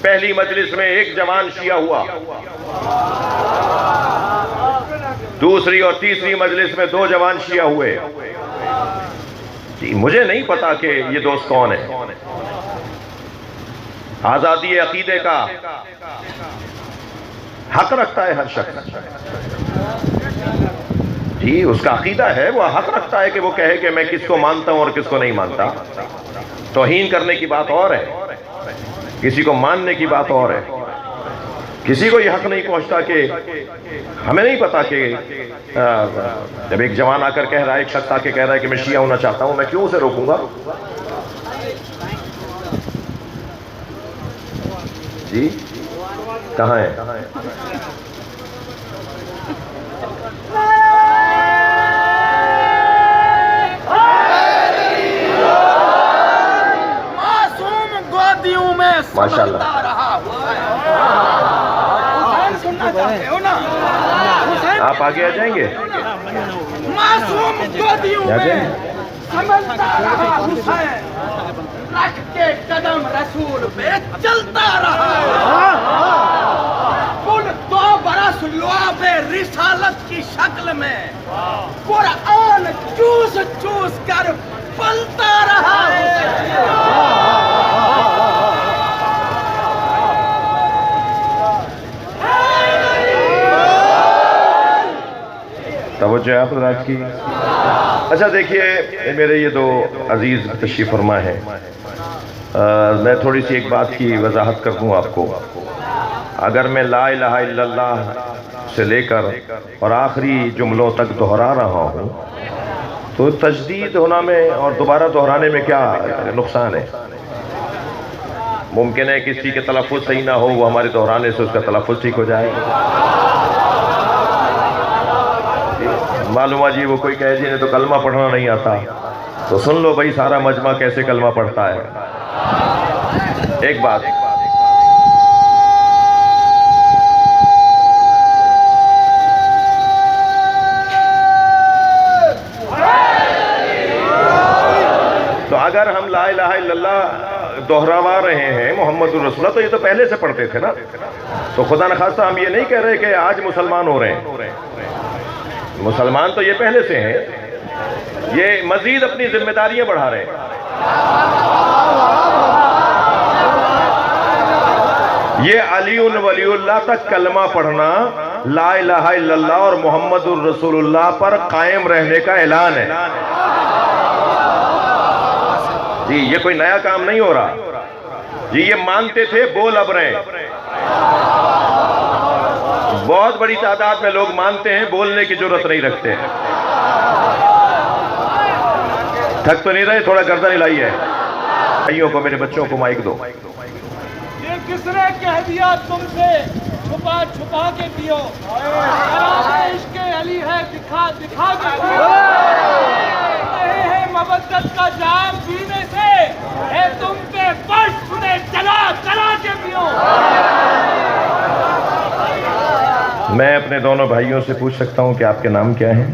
پہلی مجلس میں ایک جوان شیعہ ہوا، دوسری اور تیسری مجلس میں 2 جوان شیعہ ہوئے. جی مجھے نہیں پتا کہ یہ دوست کون ہے. آزادی عقیدے کا حق رکھتا ہے ہر شخص. جی اس کا عقیدہ ہے، وہ حق رکھتا ہے کہ وہ کہے کہ میں کس کو مانتا ہوں اور کس کو نہیں مانتا. توہین کرنے کی بات اور ہے، کسی کو ماننے کی بات اور ہے. کسی کو یہ حق نہیں پہنچتا کہ ہمیں نہیں پتا کہ جب ایک جوان آ کر کہہ رہا ہے، ایک شخص آ کے کہہ رہا ہے کہ میں شیعہ ہونا چاہتا ہوں، میں کیوں اسے روکوں گا؟ جی کہاں ہے؟ ماشاء اللہ. آپ آگے آ جائیں گے؟ معصوم گودیوں میں سنبھلتا رہا حسین، رکھ کے قدم رسول پہ چلتا رہا. پل 2 برس لعاب رسالت کی شکل میں قرآن چوس چوس کر پلتا رہا. توجہ آپ حضرات کی. اچھا دیکھیے میرے یہ 2 عزیز تشریف فرما ہیں. میں تھوڑی سی ایک بات کی وضاحت کر دوں آپ کو. اگر میں لا الہ الا اللہ سے لے کر اور آخری جملوں تک دہرا رہا ہوں تو تجدید ہونا میں اور دوبارہ دہرانے میں کیا نقصان ہے؟ ممکن ہے کسی کے تلفظ صحیح نہ ہو، وہ ہمارے دہرانے سے اس کا تلفظ ٹھیک ہو جائے. معلوم ہے جی وہ کوئی کہے جی انہیں تو کلمہ پڑھنا نہیں آتا، تو سن لو بھائی سارا مجمع کیسے کلمہ پڑھتا ہے. ایک بات، تو اگر ہم لا الہ الا اللہ دہراوا رہے ہیں محمد الرسول اللہ، تو یہ تو پہلے سے پڑھتے تھے نا. تو خدا نخواستہ ہم یہ نہیں کہہ رہے کہ آج مسلمان ہو رہے ہیں. مسلمان تو یہ پہلے سے ہیں، یہ مزید اپنی ذمہ داریاں بڑھا رہے ہیں. یہ علی ولی اللہ تک کلمہ پڑھنا لا الہ الا اللہ اور محمد الرسول اللہ پر قائم رہنے کا اعلان ہے. جی یہ کوئی نیا کام نہیں ہو رہا. جی یہ مانتے تھے، بول اب رہے ہیں. بہت بڑی تعداد میں لوگ مانتے ہیں، بولنے کی جرات نہیں رکھتے ہیں. تھک تو نہیں رہے؟ تھوڑا گردن ہلائی ہے. بھائیوں کو، میرے بچوں کو مائک دو. یہ کس نے کہہ دیا تم سے چھپا چھپا کے پیو؟ عشق علی ہے دکھا دکھا کے پیو. ہے مودت کا جام پینے سے، ہے تم پہ فرش انہیں چلا چلا کے پیو. میں اپنے دونوں بھائیوں سے پوچھ سکتا ہوں کہ آپ کے نام کیا ہیں؟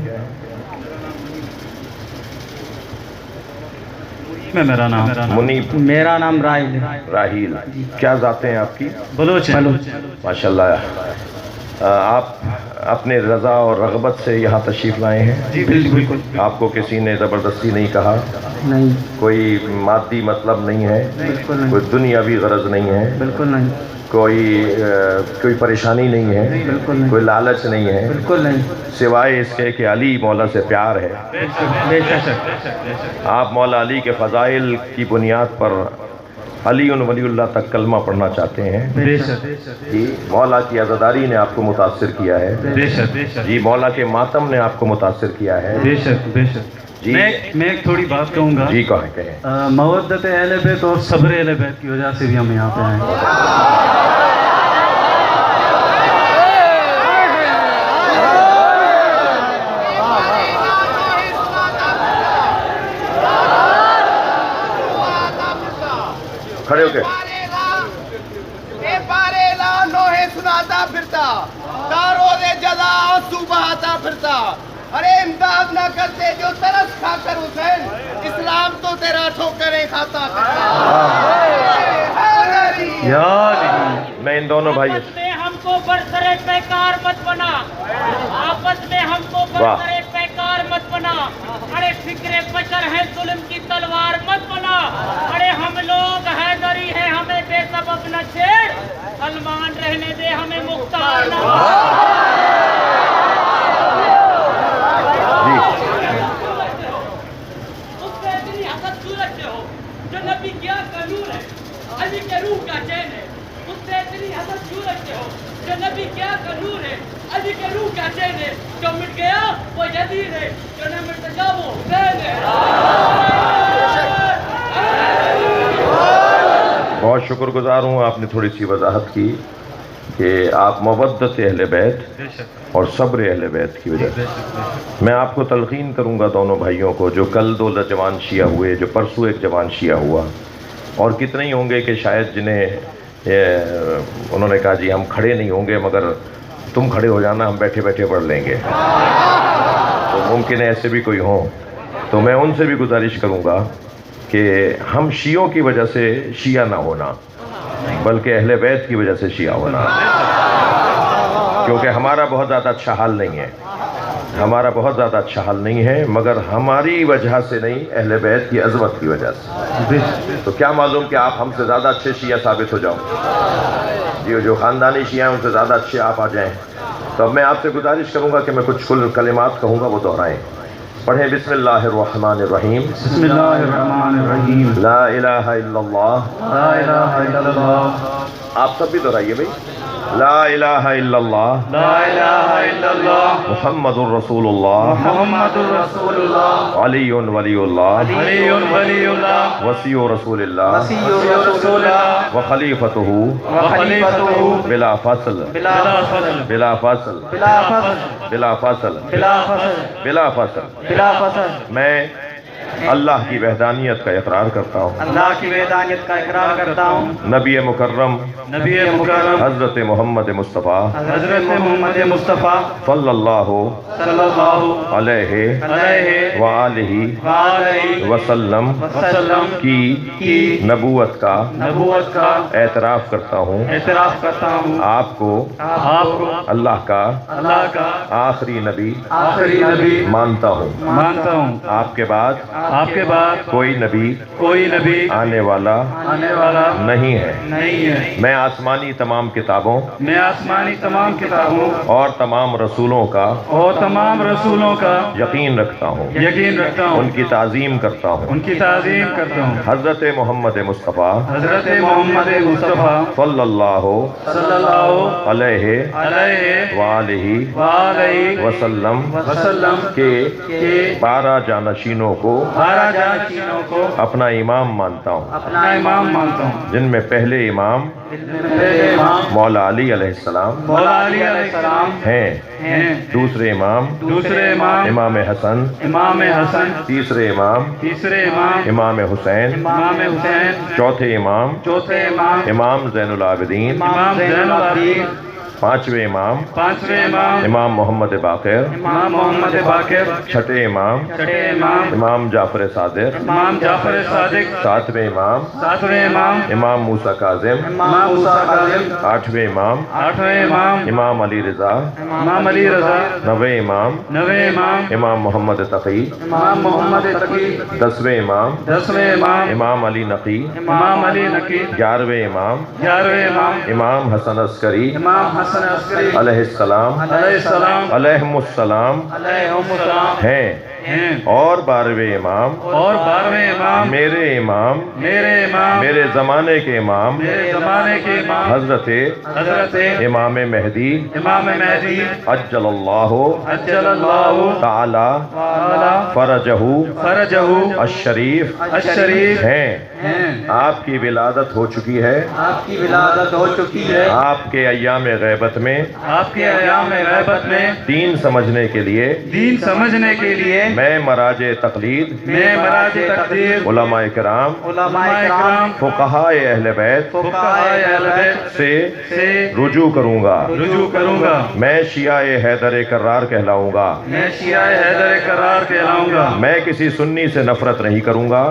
میرا نام منیب. میرا نام راہیل ہے. راہیل. کیا ذاتیں ہیں آپ کی؟ بلوچ. ماشاءاللہ. آپ اپنے رضا اور رغبت سے یہاں تشریف لائے ہیں؟ جی بالکل. آپ کو کسی نے زبردستی نہیں کہا؟ نہیں. کوئی مادی مطلب نہیں ہے؟ بالکل نہیں. کوئی دنیاوی غرض نہیں ہے؟ بالکل نہیں. کوئی پریشانی نہیں ہے؟ بالکل نہیں. کوئی لالچ نہیں ہے؟ بالکل نہیں. سوائے اس کے کہ علی مولا سے پیار ہے. بے شک. آپ مولا علی کے فضائل کی بنیاد پر علی ولی اللہ تک کلمہ پڑھنا چاہتے ہیں. بے شک. جی مولا کی عزاداری نے آپ کو متاثر کیا ہے. بے شک. جی مولا کے ماتم نے آپ کو متاثر کیا ہے. بے شک. بے شک. جی میں ایک تھوڑی بات کہوں گا. جی کہیں. مودت اہل بیت اور صبر اہل بیت کی وجہ سے بھی ہم یہاں پہ آئے. کھڑے ہو کے سناتا پھرتا دارو دے جزا آنسو بہاتا پھرتا. ارے امداد نہ کرتے جو ترس کھا کر حسین، اسلام تو تیرا ٹھوکریں کھاتا پھرتا. یا علی. ان دونوں بھائی آپس میں ہم کو برسرے پیکار مت بنا، آپس میں ہم کو برسرے پیکار مت بنا، ارے فکر بشر ہے ظلم کی تلوار مت بنا، ارے ہم لوگ حیدری ہیں ہمیں بے سبب نہ چھیڑ، سلمان رہنے دے ہمیں مختار نہ اس سے اتنی حسد کیوں رکھتے ہو جو نبی کیا کا نور ہے، علی کے روح کا چین ہے، اس سے اتنی حسد کیوں رکھتے ہو جو نبی کیا کا نور ہے، علی کے روح کا چین ہے، جو مٹ گیا وہ یزید ہے، جو نہ مٹ سکا وہ حسین ہے۔ بہت شکر گزار ہوں، آپ نے تھوڑی سی وضاحت کی کہ آپ مودت اہل بیت اور صبر اہل بیت کی وجہ سے۔ میں آپ کو تلقین کروں گا دونوں بھائیوں کو، جو کل 2 جوان شیعہ ہوئے، جو پرسوں 1 جوان شیعہ ہوا، اور کتنے ہی ہوں گے کہ شاید جنہیں انہوں نے کہا جی ہم کھڑے نہیں ہوں گے مگر تم کھڑے ہو جانا، ہم بیٹھے بیٹھے پڑھ لیں گے، تو ممکن ہے ایسے بھی کوئی ہوں، تو میں ان سے بھی گزارش کروں گا کہ ہم شیعوں کی وجہ سے شیعہ نہ ہونا بلکہ اہل بیت کی وجہ سے شیعہ ہونا، کیونکہ ہمارا بہت زیادہ اچھا حال نہیں ہے، ہمارا بہت زیادہ اچھا حال نہیں ہے، مگر ہماری وجہ سے نہیں، اہل بیت کی عظمت کی وجہ سے۔ تو کیا معلوم کہ آپ ہم سے زیادہ اچھے شیعہ ثابت ہو جاؤ، جو خاندانی شیعہ ہیں ان سے زیادہ اچھے آپ آ جائیں۔ تو اب میں آپ سے گزارش کروں گا کہ میں کچھ کلمات کہوں گا وہ دہرائیں۔ پڑھیں بسم اللہ الرحمن الرحیم، بسم اللہ الرحمن الرحیم، لا الہ الا اللہ، لا الہ الا اللہ، آپ سب بھی دہرائیے بھائی، لا الہ الا اللہ، لا الہ الا اللہ، محمد الرسول اللہ، محمد الرسول اللہ، علی ولی اللہ، علی ولی اللہ، وسیع رسول اللہ، وسیع رسول اللہ، وخلیفتہ وخلیفتہ بلا فصل بلا فصل بلا فصل بلا فصل بلا فصل بلا فصل بلا فصل۔ بلا فصل میں اللہ کی وحدانیت کا اقرار کرتا ہوں، اللہ کی وحدانیت کا اقرار کرتا ہوں، نبی مکرم نبی مکرم حضرت محمد مصطفیٰ حضرت محمد مصطفیٰ صلی اللہ صلی اللہ علیہ علیہ وآلہ وآلہ وسلم وسلم کی نبوت کا نبوت کا اعتراف کرتا ہوں، اعتراف کرتا ہوں، آپ کو اللہ کا آخری نبی آخری نبی مانتا ہوں، مانتا ہوں، آپ کے بعد کوئی نبی آنے والا نہیں ہے۔ میں آسمانی تمام کتابوں میں آسمانی تمام کتابوں اور تمام رسولوں کا یقین رکھتا ہوں، ان کی تعظیم کرتا ہوں، حضرت محمد مصطفیٰ حضرت محمد مصطفیٰ صلی اللہ علیہ وآلہ وسلم کے 12 جانشینوں کو اپنا امام مانتا ہوں، جن میں پہلے امام مولا علی علیہ السلام ہیں، دوسرے امام امام حسن، تیسرے امام امام حسین، چوتھے امام امام زین العابدین، پانچویں امام امام محمد باقر، چھٹے امام امام جعفر صادق، ساتویں امام امام موسیٰ کاظم، آٹھویں امام امام علی رضا، نویں امام امام محمد تقی، 10ویں امام امام علی نقی، 11ویں امام امام حسن عسکری علیہ السلام ہیں، اور 12ویں امام میرے امام میرے زمانے کے امام حضرت امام مہدی عجل اللہ تعالی فرجہ الشریف ہیں۔ آپ کی ولادت ہو چکی ہے، آپ کے ایام غیبت میں دین سمجھنے کے لیے میں مراجع تقلید علماء کرام فقہاء اہل بیت سے رجوع کروں گا، میں شیعہ حیدر کرار کہلاؤں گا، میں کسی سنی سے نفرت نہیں کروں گا،